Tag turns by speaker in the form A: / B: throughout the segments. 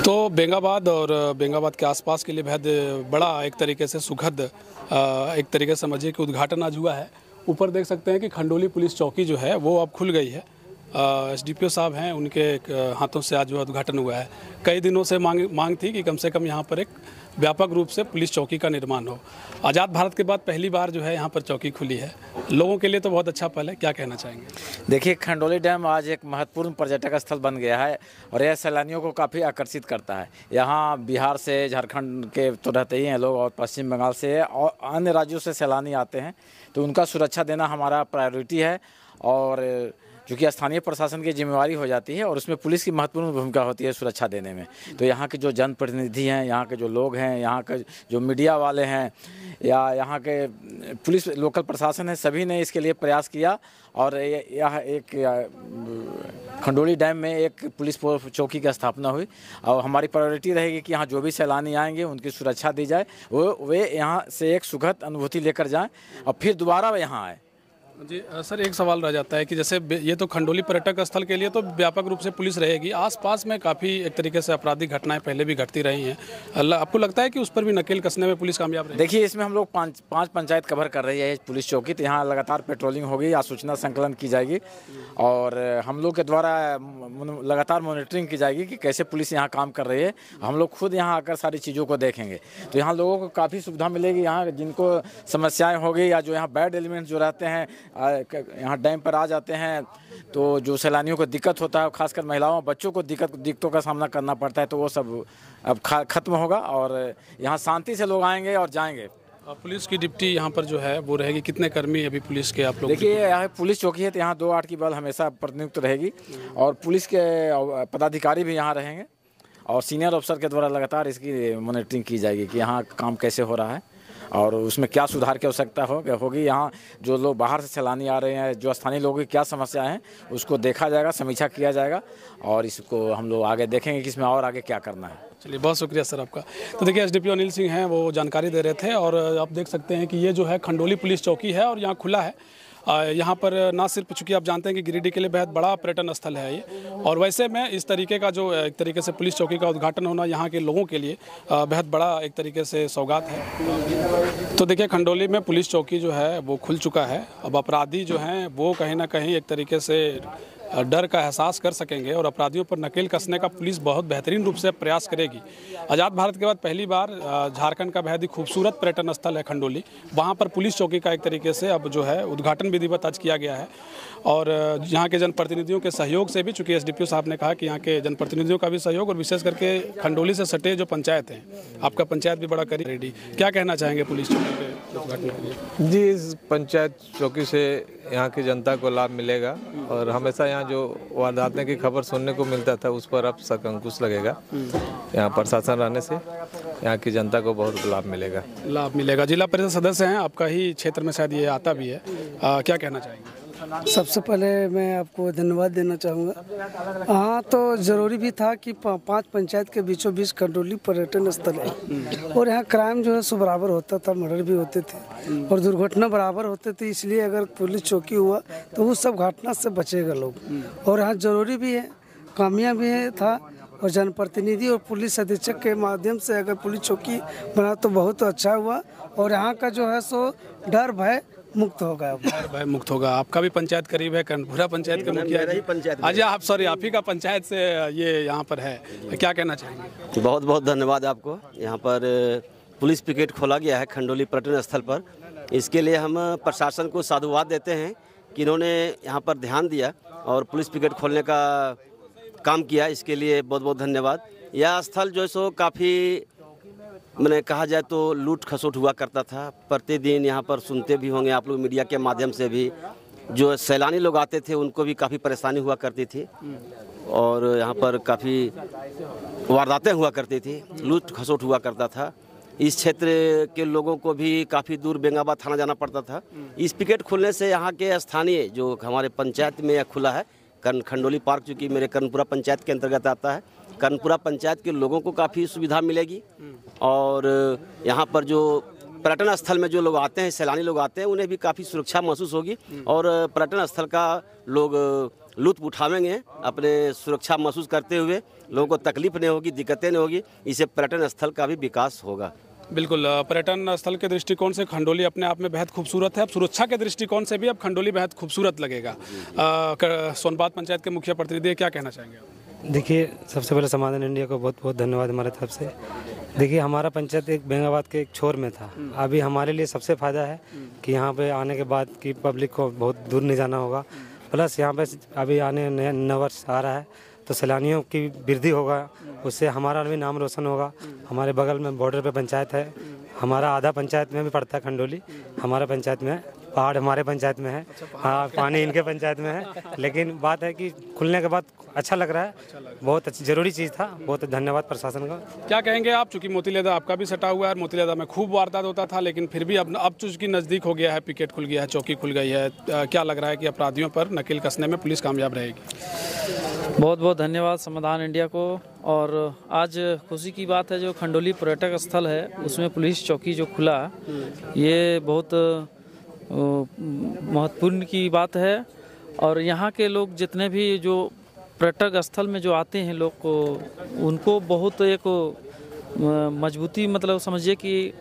A: तो बेंगाबाद और बेंगाबाद के आसपास के लिए बेहद बड़ा एक तरीके से सुखद एक तरीके से समझिए कि उद्घाटन आज हुआ है। ऊपर देख सकते हैं कि खंडोली पुलिस चौकी जो है वो अब खुल गई है। एसडीपीओ साहब हैं, उनके हाथों से आज जो उद्घाटन हुआ है। कई दिनों से मांग थी कि कम से कम यहाँ पर एक व्यापक रूप से पुलिस चौकी का निर्माण हो। आज़ाद भारत के बाद पहली बार जो है यहाँ पर चौकी खुली है। लोगों के लिए तो बहुत अच्छा पल है। क्या कहना चाहेंगे?
B: देखिए, खंडोली डैम आज एक महत्वपूर्ण पर्यटक स्थल बन गया है और यह सैलानियों को काफ़ी आकर्षित करता है। यहाँ बिहार से, झारखंड के तो रहते ही हैं लोग, और पश्चिम बंगाल से और अन्य राज्यों से सैलानी आते हैं, तो उनका सुरक्षा देना हमारा प्रायोरिटी है। और चूँकि स्थानीय प्रशासन की जिम्मेवारी हो जाती है और उसमें पुलिस की महत्वपूर्ण भूमिका होती है सुरक्षा देने में। तो यहाँ के जो जनप्रतिनिधि हैं, यहाँ के जो लोग हैं, यहाँ के जो मीडिया वाले हैं या यहाँ के पुलिस लोकल प्रशासन है, सभी ने इसके लिए प्रयास किया और यह एक खंडोली डैम में एक पुलिस चौकी की स्थापना हुई। और हमारी प्रायोरिटी रहेगी कि यहाँ जो भी सैलानी आएंगे उनकी सुरक्षा दी जाए, वे यहाँ से एक सुखद अनुभूति लेकर जाएँ और फिर दोबारा वे यहाँ आए।
A: जी सर, एक सवाल रह जाता है कि जैसे ये तो खंडोली पर्यटक स्थल के लिए तो व्यापक रूप से पुलिस रहेगी, आसपास में काफ़ी एक तरीके से आपराधिक घटनाएं पहले भी घटती रही हैं। आपको लगता है कि उस पर भी नकेल कसने में पुलिस कामयाब रही?
B: देखिए, इसमें हम लोग पाँच पंचायत कवर कर रही है पुलिस चौकी, तो यहाँ लगातार पेट्रोलिंग होगी या सूचना संकलन की जाएगी और हम लोग के द्वारा लगातार मॉनिटरिंग की जाएगी कि कैसे पुलिस यहाँ काम कर रही है। हम लोग खुद यहाँ आकर सारी चीज़ों को देखेंगे, तो यहाँ लोगों को काफ़ी सुविधा मिलेगी। यहाँ जिनको समस्याएँ होगी या जो यहाँ बैड एलिमेंट्स जो रहते हैं यहाँ डैम पर आ जाते हैं, तो जो सैलानियों को दिक्कत होता है, खासकर महिलाओं बच्चों को दिक्कतों का सामना करना पड़ता है, तो वो सब अब खत्म होगा और यहाँ शांति से लोग आएंगे और जाएंगे।
A: पुलिस की डिप्टी यहाँ पर जो है वो रहेगी। कितने कर्मी अभी पुलिस के आप लोग?
B: देखिए, यहाँ पुलिस चौकी है तो यहाँ 2-8 की बल हमेशा प्रतिनियुक्त रहेगी और पुलिस के पदाधिकारी भी यहाँ रहेंगे और सीनियर अफसर के द्वारा लगातार इसकी मॉनिटरिंग की जाएगी कि यहाँ काम कैसे हो रहा है और उसमें क्या सुधार की आवश्यकता होगी। यहाँ जो लोग बाहर से सैलानी आ रहे हैं, जो स्थानीय लोगों की क्या समस्याएं हैं, उसको देखा जाएगा, समीक्षा किया जाएगा और इसको हम लोग आगे देखेंगे कि इसमें और आगे क्या करना है।
A: चलिए, बहुत शुक्रिया सर आपका। तो देखिए, एसडीपीओ अनिल सिंह हैं, वो जानकारी दे रहे थे और आप देख सकते हैं कि ये जो है खंडोली पुलिस चौकी है और यहाँ खुला है। यहाँ पर ना सिर्फ, चूँकि आप जानते हैं कि गिरिडीह के लिए बेहद बड़ा पर्यटन स्थल है ये, और वैसे में इस तरीके का जो एक तरीके से पुलिस चौकी का उद्घाटन होना यहाँ के लोगों के लिए बेहद बड़ा एक तरीके से सौगात है। तो देखिए, खंडोली में पुलिस चौकी जो है वो खुल चुका है। अब अपराधी जो हैं वो कहीं ना कहीं एक तरीके से डर का एहसास कर सकेंगे और अपराधियों पर नकेल कसने का पुलिस बहुत बेहतरीन रूप से प्रयास करेगी। आज़ाद भारत के बाद पहली बार झारखंड का बेहद ही खूबसूरत पर्यटन स्थल है खंडोली, वहाँ पर पुलिस चौकी का एक तरीके से अब जो है उद्घाटन विधिवत आज किया गया है और यहाँ के जनप्रतिनिधियों के सहयोग से भी, चूँकि एसडीपीओ साहब ने कहा कि यहाँ के जनप्रतिनिधियों का भी सहयोग और विशेष करके खंडोली से सटे जो पंचायत हैं, आपका पंचायत भी बड़ा करीब रेडी। क्या कहना चाहेंगे पुलिस चौकी के उद्घाटन के लिए?
C: जी, इस पंचायत चौकी से यहाँ की जनता को लाभ मिलेगा और हमेशा यहाँ जो वारदातों की खबर सुनने को मिलता था उस पर अब सख्त अंकुश लगेगा। यहाँ प्रशासन रहने से यहाँ की जनता को बहुत लाभ मिलेगा। जिला परिषद सदस्य हैं, आपका ही क्षेत्र में शायद ये आता भी है, क्या कहना चाहेंगे?
D: सबसे पहले मैं आपको धन्यवाद देना चाहूँगा। हाँ, तो ज़रूरी भी था कि 5 पंचायत के बीचों बीच खंडोली पर्यटन स्थल है और यहाँ क्राइम जो है सो बराबर होता था, मर्डर भी होते थे और दुर्घटना बराबर होते थे। इसलिए अगर पुलिस चौकी हुआ तो उस सब घटना से बचेगा लोग और यहाँ ज़रूरी भी है, कामयाब भी है था। और जनप्रतिनिधि और पुलिस अधीक्षक के माध्यम से अगर पुलिस चौकी बना तो बहुत अच्छा हुआ और यहाँ का जो है सो डर भय मुक्त होगा।
A: भाई मुक्त होगा। आपका भी पंचायत करीब है, कर्नपुरा पंचायत के मुखिया। अच्छा, आप सॉरी, आप ही का पंचायत से ये यहाँ पर है, क्या कहना चाहेंगे?
E: बहुत बहुत धन्यवाद आपको। यहाँ पर पुलिस पिकेट खोला गया है खंडोली पर्यटन स्थल पर। इसके लिए हम प्रशासन को साधुवाद देते हैं कि इन्होंने यहाँ पर ध्यान दिया और पुलिस पिकेट खोलने का काम किया। इसके लिए बहुत बहुत धन्यवाद। यह स्थल जो है सो काफ़ी, मैंने कहा जाए तो लूट खसोट हुआ करता था। प्रतिदिन यहाँ पर सुनते भी होंगे आप लोग मीडिया के माध्यम से भी, जो सैलानी लोग आते थे उनको भी काफ़ी परेशानी हुआ करती थी और यहाँ पर काफ़ी वारदातें हुआ करती थी, लूट खसोट हुआ करता था। इस क्षेत्र के लोगों को भी काफ़ी दूर बेंगाबाद थाना जाना पड़ता था। इस पिकेट खुलने से यहाँ के स्थानीय जो हमारे पंचायत में यह खुला है खंडोली पार्क, चूँकि मेरे कर्नपुरा पंचायत के अंतर्गत आता है, कर्नपुरा पंचायत के लोगों को काफ़ी सुविधा मिलेगी और यहाँ पर जो पर्यटन स्थल में जो लोग आते हैं, सैलानी लोग आते हैं, उन्हें भी काफ़ी सुरक्षा महसूस होगी और पर्यटन स्थल का लोग लुत्फ उठावेंगे अपने सुरक्षा महसूस करते हुए। लोगों को तकलीफ नहीं होगी, दिक्कतें नहीं होगी, इससे पर्यटन स्थल का भी विकास होगा।
A: बिल्कुल, पर्यटन स्थल के दृष्टिकोण से खंडोली अपने आप में बेहद खूबसूरत है। अब सुरक्षा के दृष्टिकोण से भी अब खंडोली बेहद खूबसूरत लगेगा। सोनबात पंचायत के मुखिया प्रतिनिधि क्या कहना चाहेंगे?
F: देखिए, सबसे पहले समाधान इंडिया को बहुत बहुत धन्यवाद हमारे तरफ से। देखिए, हमारा पंचायत एक बेंगाबाद के एक छोर में था। अभी हमारे लिए सबसे फ़ायदा है कि यहाँ पे आने के बाद की पब्लिक को बहुत दूर नहीं जाना होगा। प्लस यहाँ पे अभी आने नया वर्ष आ रहा है तो सैलानियों की वृद्धि होगा, उससे हमारा भी नाम रोशन होगा। हमारे बगल में बॉर्डर पे पंचायत है, हमारा आधा पंचायत में भी पड़ता है खंडोली, हमारा पंचायत में है। पहाड़ हमारे पंचायत में है, हाँ, पानी इनके पंचायत में है। लेकिन बात है कि खुलने के बाद अच्छा लग रहा है, बहुत अच्छी ज़रूरी चीज़ था। बहुत धन्यवाद प्रशासन का।
A: क्या कहेंगे आप? चूँकि मोतीलेदा आपका भी सटा हुआ है, मोतीलेदा में खूब वारदात होता था, लेकिन फिर भी अब चूँकि नज़दीक हो गया है, पिकेट खुल गया है, चौकी खुल गई है, क्या लग रहा है कि अपराधियों पर नकेल कसने में पुलिस कामयाब रहेगी?
G: बहुत बहुत धन्यवाद समाधान इंडिया को। और आज खुशी की बात है, जो खंडोली पर्यटक स्थल है उसमें पुलिस चौकी जो खुला, ये बहुत महत्वपूर्ण की बात है। और यहाँ के लोग जितने भी जो पर्यटक स्थल में जो आते हैं लोग को, उनको बहुत एक मजबूती, मतलब समझिए कि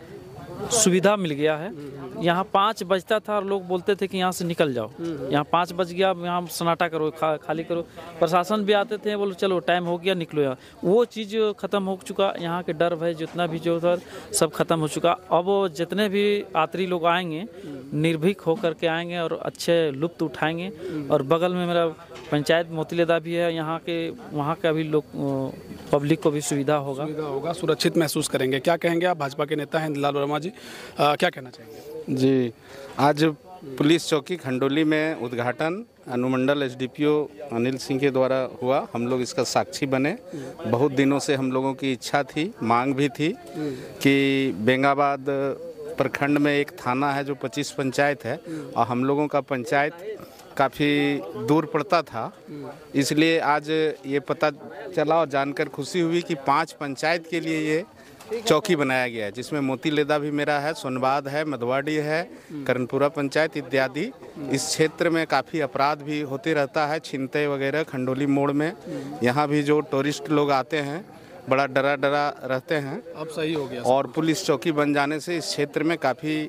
G: सुविधा मिल गया है। यहाँ 5 बजता था और लोग बोलते थे कि यहाँ से निकल जाओ, यहाँ 5 बज गया, यहाँ सन्नाटा करो, खाली करो। प्रशासन भी आते थे, बोलो चलो टाइम हो गया, निकलो यहाँ। वो चीज़ ख़त्म हो चुका। यहाँ के डर भय जितना भी जो था सब खत्म हो चुका। अब जितने भी यात्री लोग आएंगे निर्भीक होकर के आएंगे और अच्छे लुत्फ उठाएंगे। और बगल में मेरा पंचायत मोतीलेदा भी है, यहाँ के वहाँ का भी लोग पब्लिक को भी सुविधा होगा,
A: सुरक्षित महसूस करेंगे। क्या कहेंगे आप? भाजपा के नेता हैं हिंदलाल वर्मा जी, क्या कहना चाहेंगे?
H: जी, आज पुलिस चौकी खंडोली में उद्घाटन अनुमंडल एसडीपीओ अनिल सिंह के द्वारा हुआ। हम लोग इसका साक्षी बने। बहुत दिनों से हम लोगों की इच्छा थी, मांग भी थी कि बेंगाबाद प्रखंड में एक थाना है जो 25 पंचायत है और हम लोगों का पंचायत काफ़ी दूर पड़ता था। इसलिए आज ये पता चला और जानकर खुशी हुई कि 5 पंचायत के लिए ये चौकी बनाया गया है, जिसमें मोतीलेदा भी मेरा है, सोनबाद है, मधवाड़ी है, करनपुरा पंचायत इत्यादि। इस क्षेत्र में काफ़ी अपराध भी होते रहता है, छिनते वगैरह। खंडोली मोड़ में यहाँ भी जो टूरिस्ट लोग आते हैं बड़ा डरा रहते हैं।
A: अब सही हो गया
H: और पुलिस चौकी बन जाने से इस क्षेत्र में काफ़ी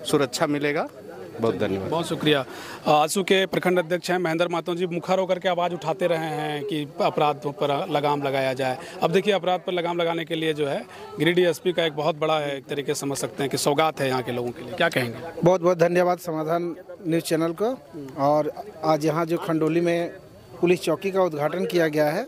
H: सुरक्षा मिलेगा। बहुत धन्यवाद,
A: बहुत शुक्रिया। आंसू के प्रखंड अध्यक्ष हैं महेंद्र मातो जी, मुखर होकर के आवाज़ उठाते रहे हैं कि अपराध पर लगाम लगाया जाए। अब देखिए, अपराध पर लगाम लगाने के लिए जो है गिरिडीह एसपी का एक बहुत बड़ा एक तरीके से समझ सकते हैं कि सौगात है यहाँ के लोगों के लिए। क्या कहेंगे?
I: बहुत बहुत धन्यवाद समाधान न्यूज़ चैनल को। और आज यहाँ जो खंडोली में पुलिस चौकी का उद्घाटन किया गया है,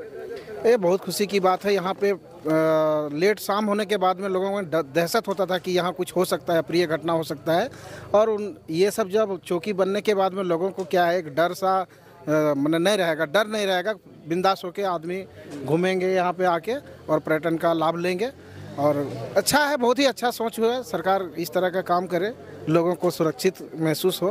I: ये बहुत खुशी की बात है। यहाँ पे लेट शाम होने के बाद में लोगों में दहशत होता था कि यहाँ कुछ हो सकता है, अप्रिय घटना हो सकता है। और ये सब जब चौकी बनने के बाद में लोगों को क्या है, एक डर सा मतलब नहीं रहेगा, डर नहीं रहेगा। बिंदास होके आदमी घूमेंगे यहाँ पे आके और पर्यटन का लाभ लेंगे। और अच्छा है, बहुत ही अच्छा सोच हुआ है। सरकार इस तरह का काम करे, लोगों को सुरक्षित महसूस हो,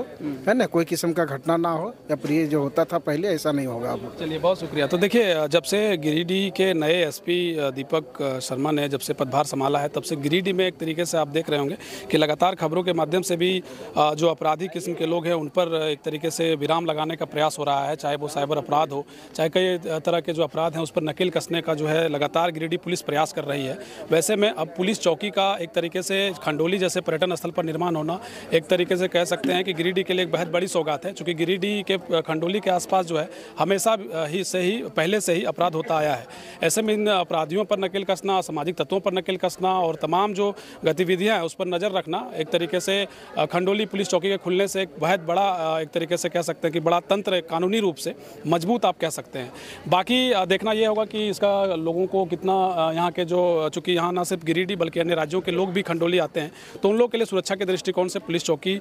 I: है ना, कोई किस्म का घटना ना हो या प्रिय जो होता था पहले ऐसा नहीं होगा अब।
A: चलिए, बहुत शुक्रिया। तो देखिए, जब से गिरिडीह के नए एसपी दीपक शर्मा ने जब से पदभार संभाला है, तब से गिरिडीह में एक तरीके से आप देख रहे होंगे कि लगातार खबरों के माध्यम से भी जो अपराधी किस्म के लोग हैं उन पर एक तरीके से विराम लगाने का प्रयास हो रहा है। चाहे वो साइबर अपराध हो, चाहे कई तरह के जो अपराध हैं उस पर नकेल कसने का जो है लगातार गिरिडीह पुलिस प्रयास कर रही है। वैसे में अब पुलिस चौकी का एक तरीके से खंडोली जैसे पर्यटन स्थल पर निर्माण होना एक तरीके से कह सकते हैं कि गिरिडीह के लिए एक बहुत बड़ी सौगात है। चूँकि गिरिडीह के खंडोली के आसपास जो है हमेशा ही पहले से ही अपराध होता आया है। ऐसे में इन अपराधियों पर नकेल कसना, सामाजिक तत्वों पर नकेल कसना और तमाम जो गतिविधियां हैं उस पर नज़र रखना, एक तरीके से खंडोली पुलिस चौकी के खुलने से एक बहुत बड़ा एक तरीके से कह सकते हैं कि बड़ा तंत्र कानूनी रूप से मजबूत आप कह सकते हैं। बाकी देखना ये होगा कि इसका लोगों को कितना यहाँ के जो, चूँकि यहाँ ना सिर्फ गिरिडीह बल्कि अन्य राज्यों के लोग भी खंडोली आते हैं, तो उन लोगों के लिए सुरक्षा के दृष्टिकोण से पुलिस चौकी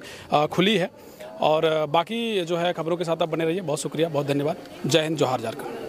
A: खुली है। और बाकी जो है खबरों के साथ आप बने रहिए। बहुत शुक्रिया, बहुत धन्यवाद। जय हिंद, जोहार झारखंड।